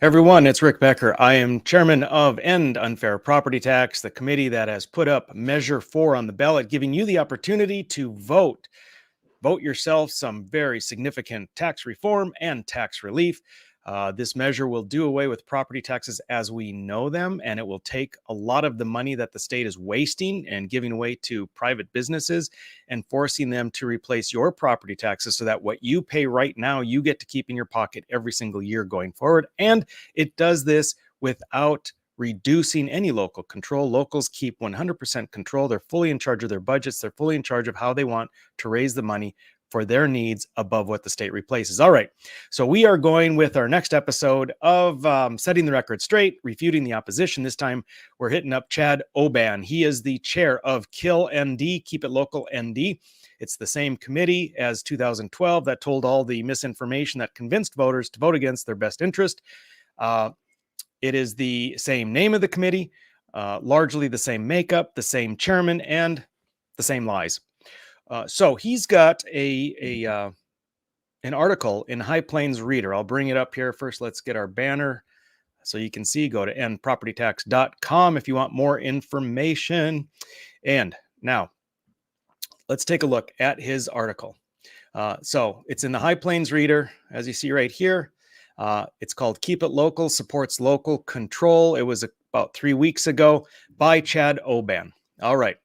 Everyone, it's Rick Becker. I am chairman of End Unfair Property Tax, the committee that has put up Measure 4 on the ballot, giving you the opportunity to vote. Vote yourself some very significant tax reform and tax relief. This measure will do away with property taxes as we know them, and it will take a lot of the money that the state is wasting and giving away to private businesses and forcing them to replace your property taxes so that what you pay right now, you get to keep in your pocket every single year going forward. And it does this without reducing any local control. Locals keep 100% control. They're fully in charge of their budgets. They're fully in charge of how they want to raise the money for their needs above what the state replaces. All right. So we are going with our next episode of Setting the Record Straight, Refuting the Opposition. This time we're hitting up Chad Oban. He is the chair of KIL-ND, Keep It Local ND. It's the same committee as 2012 that told all the misinformation that convinced voters to vote against their best interest. It is the same name of the committee, largely the same makeup, the same chairman, and the same lies. So he's got an article in High Plains Reader. I'll bring it up here. First, let's get our banner so you can see. Go to endpropertytax.com if you want more information. And now, let's take a look at his article. So it's in the High Plains Reader, as you see right here. It's called Keep It Local, Supports Local Control. It was about 3 weeks ago by Chad Oban. All right.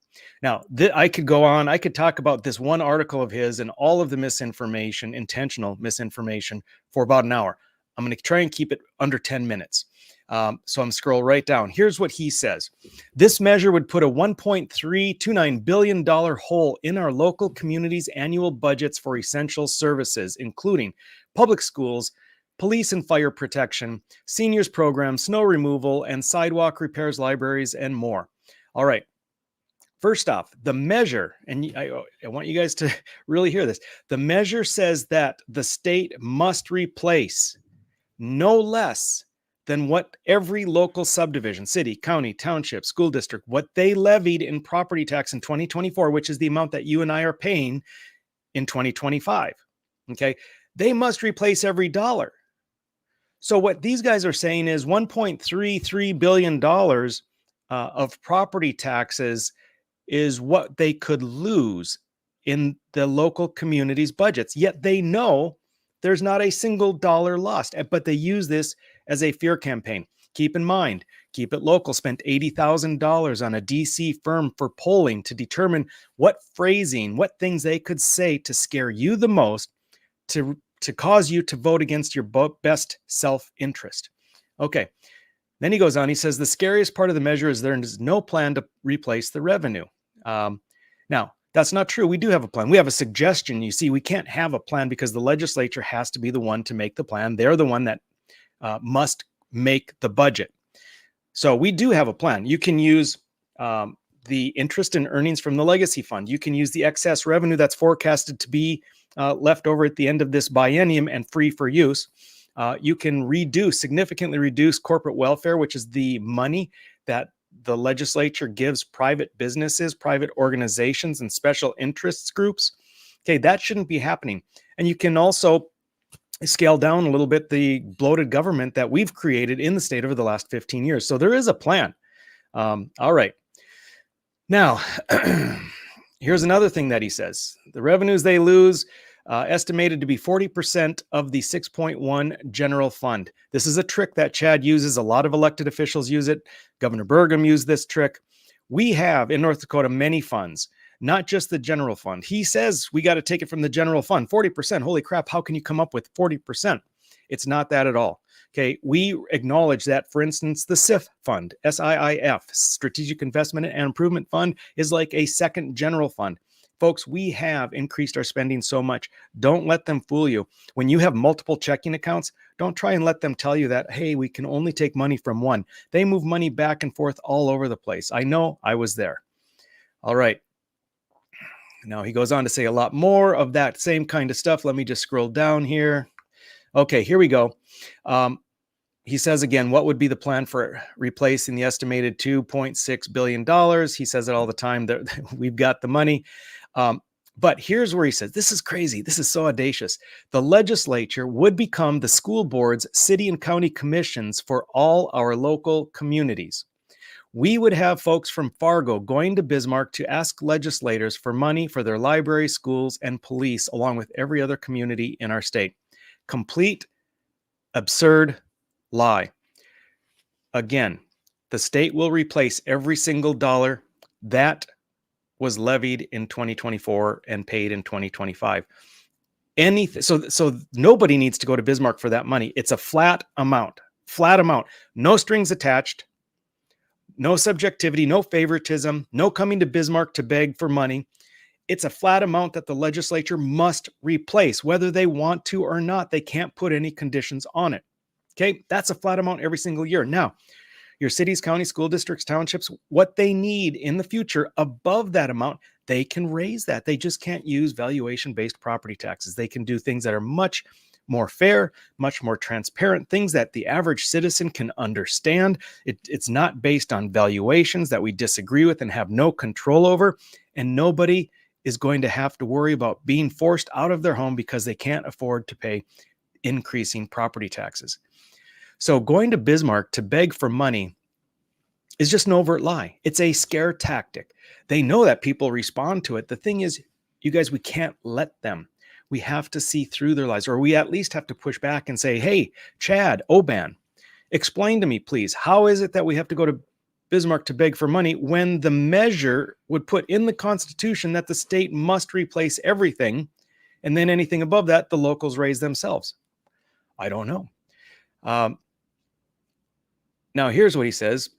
Now, I could go on. I could talk about this one article of his and all of the misinformation, intentional misinformation, for about an hour. I'm going to try and keep it under 10 minutes. So I'm scroll right down. Here's what he says. This measure would put a $1.329 billion hole in our local communities' annual budgets for essential services, including public schools, police and fire protection, seniors programs, snow removal, and sidewalk repairs, libraries, and more. All right. First off, the measure, and I want you guys to really hear this. The measure says that the state must replace no less than what every local subdivision, city, county, township, school district, what they levied in property tax in 2024, which is the amount that you and I are paying in 2025. Okay. They must replace every dollar. So what these guys are saying is $1.33 billion of property taxes is what they could lose in the local community's budgets. Yet they know there's not a single dollar lost, but they use this as a fear campaign. Keep in mind, Keep It Local spent $80,000 on a DC firm for polling to determine what phrasing, what things they could say to scare you the most, to cause you to vote against your best self-interest. Okay. Then he goes on, he says, the scariest part of the measure is there is no plan to replace the revenue. Now, that's not true. We do have a plan. We have a suggestion. You see, we can't have a plan because the legislature has to be the one to make the plan. They're the one that must make the budget. So we do have a plan. You can use the interest and earnings from the legacy fund. You can use the excess revenue that's forecasted to be left over at the end of this biennium and free for use. You can significantly reduce corporate welfare, which is the money that the legislature gives private businesses, private organizations, and special interests groups. Okay, that shouldn't be happening. And you can also scale down a little bit the bloated government that we've created in the state over the last 15 years. So there is a plan. All right. Now, here's another thing that he says. The revenues they lose, estimated to be 40% of the 6.1 general fund. This is a trick that Chad uses. A lot of elected officials use it. Governor Burgum used this trick. We have in North Dakota many funds, not just the general fund. He says we got to take it from the general fund. 40%. Holy crap. How can you come up with 40%? It's not that at all. Okay. We acknowledge that, for instance, the SIF fund, SIIF, Strategic Investment and Improvement Fund, is like a second general fund. Folks, we have increased our spending so much. Don't let them fool you. When you have multiple checking accounts, don't try and let them tell you that, hey, we can only take money from one. They move money back and forth all over the place. I know, I was there. All right. Now he goes on to say a lot more of that same kind of stuff. Let me just scroll down here. Okay, here we go. He says again, what would be the plan for replacing the estimated $2.6 billion? He says it all the time that we've got the money. But here's where he says, this is crazy. This is so audacious. The legislature would become the school boards, city and county commissions for all our local communities. We would have folks from Fargo going to Bismarck to ask legislators for money for their library, schools, and police, along with every other community in our state. Complete, absurd lie. Again, the state will replace every single dollar that was levied in 2024 and paid in 2025. Anything, so nobody needs to go to Bismarck for that money. It's a flat amount, no strings attached, no subjectivity, no favoritism, no coming to Bismarck to beg for money. It's a flat amount that the legislature must replace, whether they want to or not. They can't put any conditions on it. Okay, that's a flat amount every single year. Now, your cities, counties, school districts, townships, what they need in the future above that amount, they can raise that. They just can't use valuation-based property taxes. They can do things that are much more fair, much more transparent, things that the average citizen can understand. It's not based on valuations that we disagree with and have no control over, and nobody is going to have to worry about being forced out of their home because they can't afford to pay increasing property taxes. So going to Bismarck to beg for money is just an overt lie. It's a scare tactic. They know that people respond to it. The thing is, you guys, we can't let them. We have to see through their lies, or we at least have to push back and say, hey, Chad, Oban, explain to me, please, how is it that we have to go to Bismarck to beg for money when the measure would put in the Constitution that the state must replace everything, and then anything above that, the locals raise themselves? I don't know. Now, here's what he says.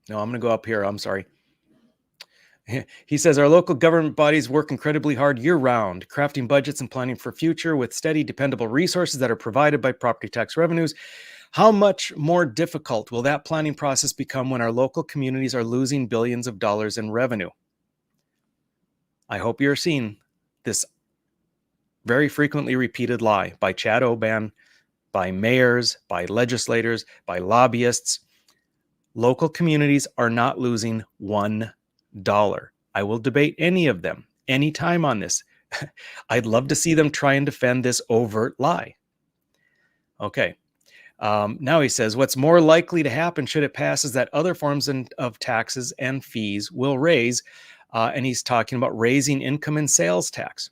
No, I'm going to go up here. I'm sorry. He says, our local government bodies work incredibly hard year-round, crafting budgets and planning for future with steady, dependable resources that are provided by property tax revenues. How much more difficult will that planning process become when our local communities are losing billions of dollars in revenue? I hope you're seeing this very frequently repeated lie by Chad Oban, by mayors, by legislators, by lobbyists. Local communities are not losing $1. I will debate any of them anytime on this. I'd love to see them try and defend this overt lie. Okay. Now he says, what's more likely to happen should it pass is that other forms of taxes and fees will raise, and he's talking about raising income and sales tax.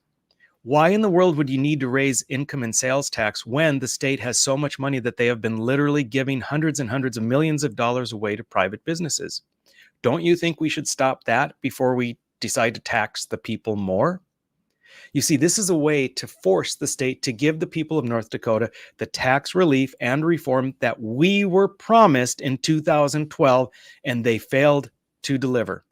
Why in the world would you need to raise income and sales tax when the state has so much money that they have been literally giving hundreds and hundreds of millions of dollars away to private businesses? Don't you think we should stop that before we decide to tax the people more? You see, this is a way to force the state to give the people of North Dakota the tax relief and reform that we were promised in 2012, and they failed to deliver.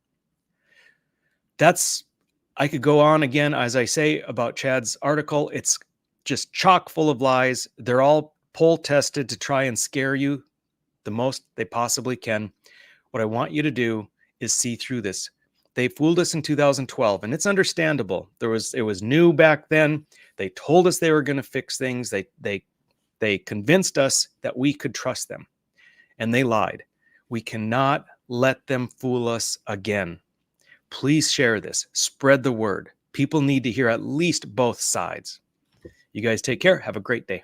I could go on again, as I say, about Chad's article. It's just chock full of lies. They're all poll tested to try and scare you the most they possibly can. What I want you to do is see through this. They fooled us in 2012, and it's understandable. It was new back then. They told us they were going to fix things. They convinced us that we could trust them, and they lied. We cannot let them fool us again. Please share this. Spread the word. People need to hear at least both sides. You guys take care. Have a great day.